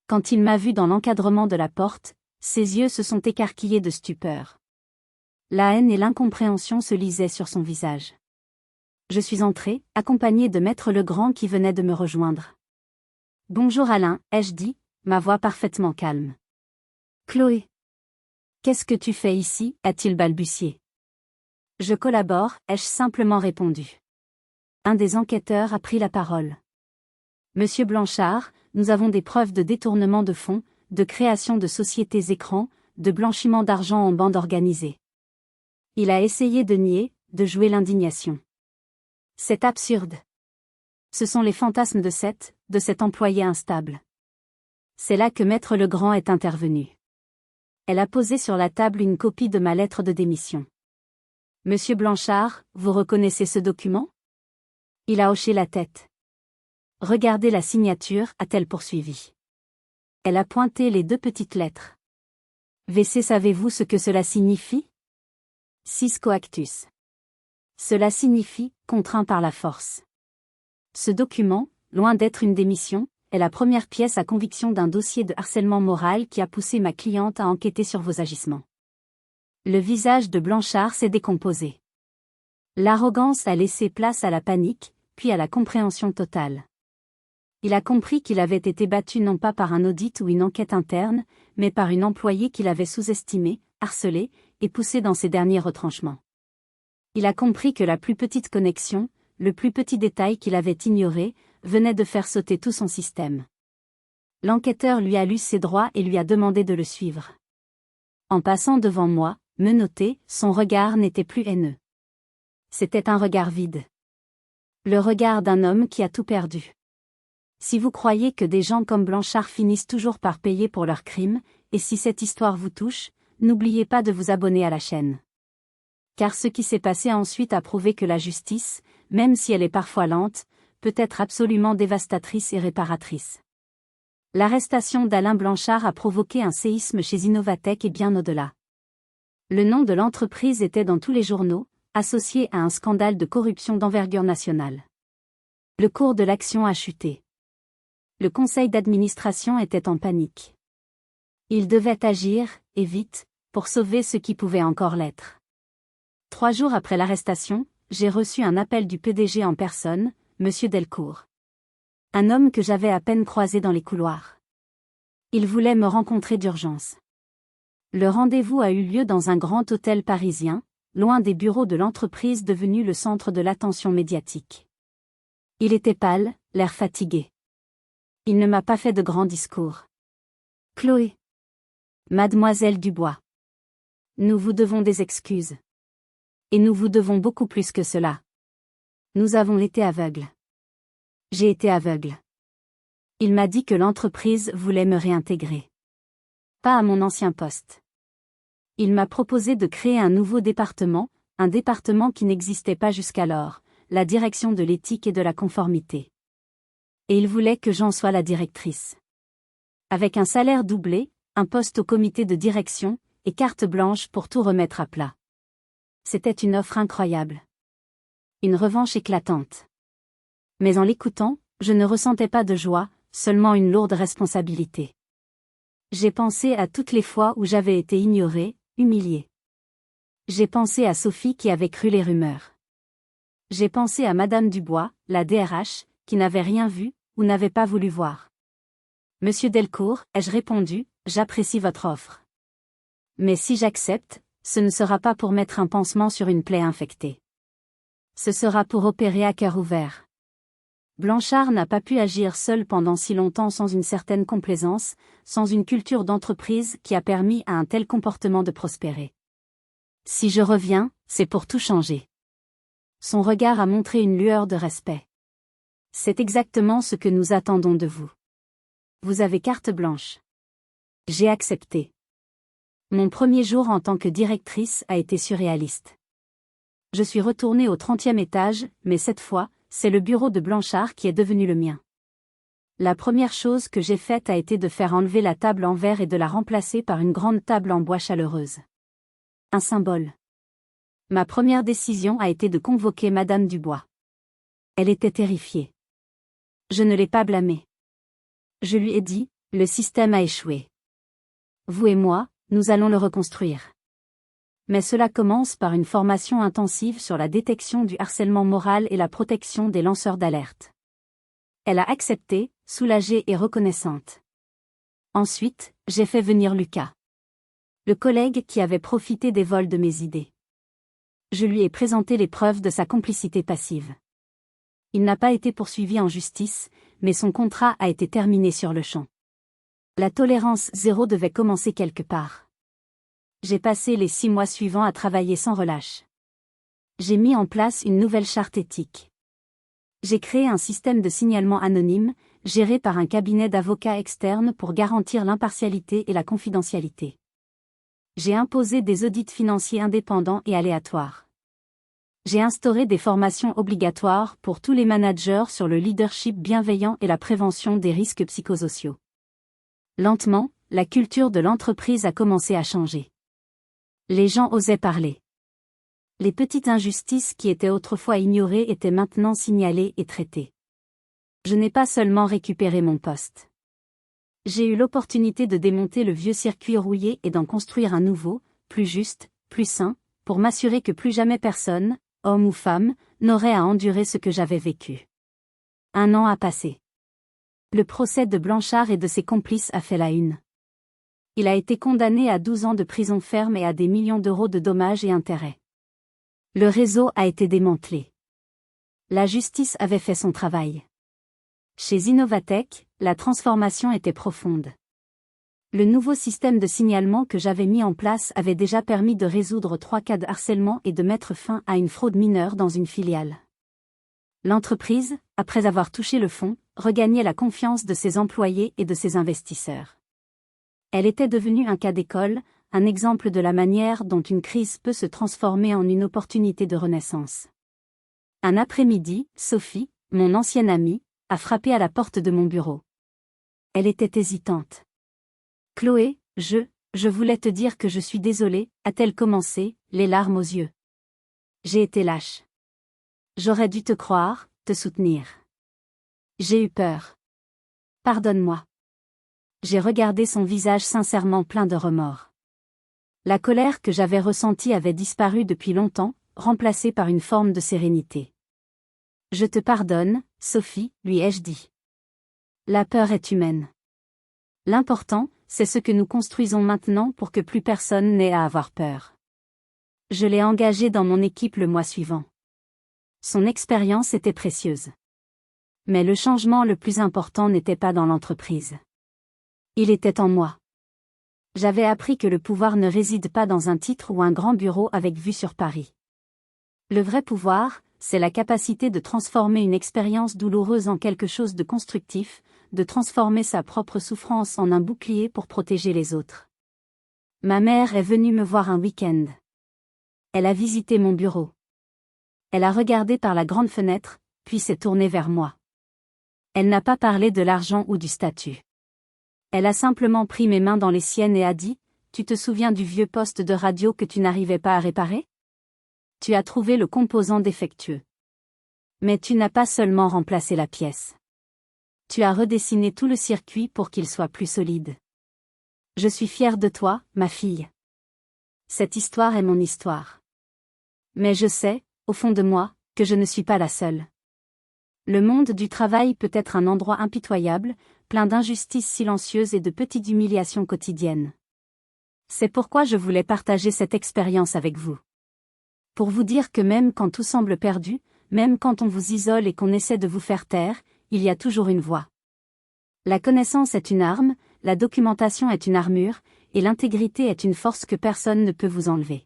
Quand il m'a vu dans l'encadrement de la porte, ses yeux se sont écarquillés de stupeur. La haine et l'incompréhension se lisaient sur son visage. Je suis entré, accompagné de Maître Legrand qui venait de me rejoindre. « Bonjour Alain », ai-je dit, ma voix parfaitement calme. « Chloé. Qu'est-ce que tu fais ici » a-t-il balbutié. « Je collabore », ai-je simplement répondu. Un des enquêteurs a pris la parole. « Monsieur Blanchard, nous avons des preuves de détournement de fonds, de création de sociétés écrans, de blanchiment d'argent en bande organisée. » Il a essayé de nier, de jouer l'indignation. C'est absurde. Ce sont les fantasmes de cet employé instable. C'est là que Maître Legrand est intervenu. Elle a posé sur la table une copie de ma lettre de démission. Monsieur Blanchard, vous reconnaissez ce document? Il a hoché la tête. Regardez la signature, a-t-elle poursuivi. Elle a pointé les deux petites lettres. VC, savez-vous ce que cela signifie? Sis coactus. Cela signifie « contraint par la force ». Ce document, loin d'être une démission, est la première pièce à conviction d'un dossier de harcèlement moral qui a poussé ma cliente à enquêter sur vos agissements. Le visage de Blanchard s'est décomposé. L'arrogance a laissé place à la panique, puis à la compréhension totale. Il a compris qu'il avait été battu non pas par un audit ou une enquête interne, mais par une employée qu'il avait sous-estimée, harcelée, et poussée dans ses derniers retranchements. Il a compris que la plus petite connexion, le plus petit détail qu'il avait ignoré, venait de faire sauter tout son système. L'enquêteur lui a lu ses droits et lui a demandé de le suivre. En passant devant moi, menotté, son regard n'était plus haineux. C'était un regard vide. Le regard d'un homme qui a tout perdu. Si vous croyez que des gens comme Blanchard finissent toujours par payer pour leurs crimes, et si cette histoire vous touche, n'oubliez pas de vous abonner à la chaîne. Car ce qui s'est passé ensuite a prouvé que la justice, même si elle est parfois lente, peut être absolument dévastatrice et réparatrice. L'arrestation d'Alain Blanchard a provoqué un séisme chez Innovatech et bien au-delà. Le nom de l'entreprise était dans tous les journaux, associé à un scandale de corruption d'envergure nationale. Le cours de l'action a chuté. Le conseil d'administration était en panique. Il devait agir, et vite, pour sauver ce qui pouvait encore l'être. 3 jours après l'arrestation, j'ai reçu un appel du PDG en personne, M. Delcourt. Un homme que j'avais à peine croisé dans les couloirs. Il voulait me rencontrer d'urgence. Le rendez-vous a eu lieu dans un grand hôtel parisien, loin des bureaux de l'entreprise devenue le centre de l'attention médiatique. Il était pâle, l'air fatigué. Il ne m'a pas fait de grands discours. Chloé. Mademoiselle Dubois. Nous vous devons des excuses. Et nous vous devons beaucoup plus que cela. Nous avons été aveugles. J'ai été aveugle. Il m'a dit que l'entreprise voulait me réintégrer. Pas à mon ancien poste. Il m'a proposé de créer un nouveau département, un département qui n'existait pas jusqu'alors, la direction de l'éthique et de la conformité. Et il voulait que j'en sois la directrice. Avec un salaire doublé, un poste au comité de direction, et carte blanche pour tout remettre à plat. C'était une offre incroyable. Une revanche éclatante. Mais en l'écoutant, je ne ressentais pas de joie, seulement une lourde responsabilité. J'ai pensé à toutes les fois où j'avais été ignorée, humiliée. J'ai pensé à Sophie qui avait cru les rumeurs. J'ai pensé à Madame Dubois, la DRH, qui n'avait rien vu, ou n'avait pas voulu voir. Monsieur Delcourt, ai-je répondu, j'apprécie votre offre. Mais si j'accepte, ce ne sera pas pour mettre un pansement sur une plaie infectée. Ce sera pour opérer à cœur ouvert. Blanchard n'a pas pu agir seul pendant si longtemps sans une certaine complaisance, sans une culture d'entreprise qui a permis à un tel comportement de prospérer. Si je reviens, c'est pour tout changer. Son regard a montré une lueur de respect. C'est exactement ce que nous attendons de vous. Vous avez carte blanche. J'ai accepté. Mon premier jour en tant que directrice a été surréaliste. Je suis retournée au 30e étage, mais cette fois, c'est le bureau de Blanchard qui est devenu le mien. La première chose que j'ai faite a été de faire enlever la table en verre et de la remplacer par une grande table en bois chaleureuse. Un symbole. Ma première décision a été de convoquer Madame Dubois. Elle était terrifiée. Je ne l'ai pas blâmée. Je lui ai dit, le système a échoué. Vous et moi, nous allons le reconstruire. Mais cela commence par une formation intensive sur la détection du harcèlement moral et la protection des lanceurs d'alerte. Elle a accepté, soulagée et reconnaissante. Ensuite, j'ai fait venir Lucas. Le collègue qui avait profité des vols de mes idées. Je lui ai présenté les preuves de sa complicité passive. Il n'a pas été poursuivi en justice, mais son contrat a été terminé sur le champ. La tolérance zéro devait commencer quelque part. J'ai passé les 6 mois suivants à travailler sans relâche. J'ai mis en place une nouvelle charte éthique. J'ai créé un système de signalement anonyme, géré par un cabinet d'avocats externes pour garantir l'impartialité et la confidentialité. J'ai imposé des audits financiers indépendants et aléatoires. J'ai instauré des formations obligatoires pour tous les managers sur le leadership bienveillant et la prévention des risques psychosociaux. Lentement, la culture de l'entreprise a commencé à changer. Les gens osaient parler. Les petites injustices qui étaient autrefois ignorées étaient maintenant signalées et traitées. Je n'ai pas seulement récupéré mon poste. J'ai eu l'opportunité de démonter le vieux circuit rouillé et d'en construire un nouveau, plus juste, plus sain, pour m'assurer que plus jamais personne, homme ou femme, n'aurait à endurer ce que j'avais vécu. 1 an a passé. Le procès de Blanchard et de ses complices a fait la une. Il a été condamné à 12 ans de prison ferme et à des millions d'euros de dommages et intérêts. Le réseau a été démantelé. La justice avait fait son travail. Chez Innovatech, la transformation était profonde. Le nouveau système de signalement que j'avais mis en place avait déjà permis de résoudre 3 cas de harcèlement et de mettre fin à une fraude mineure dans une filiale. L'entreprise, après avoir touché le fond, regagnait la confiance de ses employés et de ses investisseurs. Elle était devenue un cas d'école, un exemple de la manière dont une crise peut se transformer en une opportunité de renaissance. Un après-midi, Sophie, mon ancienne amie, a frappé à la porte de mon bureau. Elle était hésitante. « Chloé, je voulais te dire que je suis désolée », a-t-elle commencé, les larmes aux yeux. J'ai été lâche. J'aurais dû te croire, te soutenir. J'ai eu peur. Pardonne-moi. J'ai regardé son visage sincèrement plein de remords. La colère que j'avais ressentie avait disparu depuis longtemps, remplacée par une forme de sérénité. Je te pardonne, Sophie, lui ai-je dit. La peur est humaine. L'important, c'est ce que nous construisons maintenant pour que plus personne n'ait à avoir peur. Je l'ai engagé dans mon équipe le mois suivant. Son expérience était précieuse. Mais le changement le plus important n'était pas dans l'entreprise. Il était en moi. J'avais appris que le pouvoir ne réside pas dans un titre ou un grand bureau avec vue sur Paris. Le vrai pouvoir, c'est la capacité de transformer une expérience douloureuse en quelque chose de constructif, de transformer sa propre souffrance en un bouclier pour protéger les autres. Ma mère est venue me voir un week-end. Elle a visité mon bureau. Elle a regardé par la grande fenêtre, puis s'est tournée vers moi. Elle n'a pas parlé de l'argent ou du statut. Elle a simplement pris mes mains dans les siennes et a dit, « Tu te souviens du vieux poste de radio que tu n'arrivais pas à réparer ? Tu as trouvé le composant défectueux. Mais tu n'as pas seulement remplacé la pièce. Tu as redessiné tout le circuit pour qu'il soit plus solide. Je suis fière de toi, ma fille. Cette histoire est mon histoire. Mais je sais, au fond de moi, que je ne suis pas la seule. Le monde du travail peut être un endroit impitoyable, plein d'injustices silencieuses et de petites humiliations quotidiennes. C'est pourquoi je voulais partager cette expérience avec vous. Pour vous dire que même quand tout semble perdu, même quand on vous isole et qu'on essaie de vous faire taire, il y a toujours une voie. La connaissance est une arme, la documentation est une armure, et l'intégrité est une force que personne ne peut vous enlever.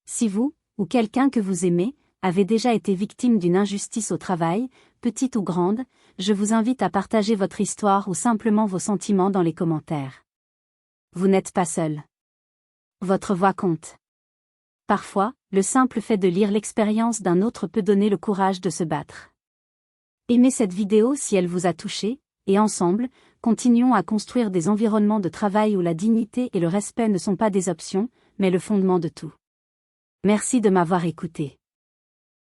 Si vous, ou quelqu'un que vous aimez, avez déjà été victime d'une injustice au travail, petite ou grande, je vous invite à partager votre histoire ou simplement vos sentiments dans les commentaires. Vous n'êtes pas seul. Votre voix compte. Parfois, le simple fait de lire l'expérience d'un autre peut donner le courage de se battre. Aimez cette vidéo si elle vous a touché, et ensemble, continuons à construire des environnements de travail où la dignité et le respect ne sont pas des options, mais le fondement de tout. Merci de m'avoir écouté.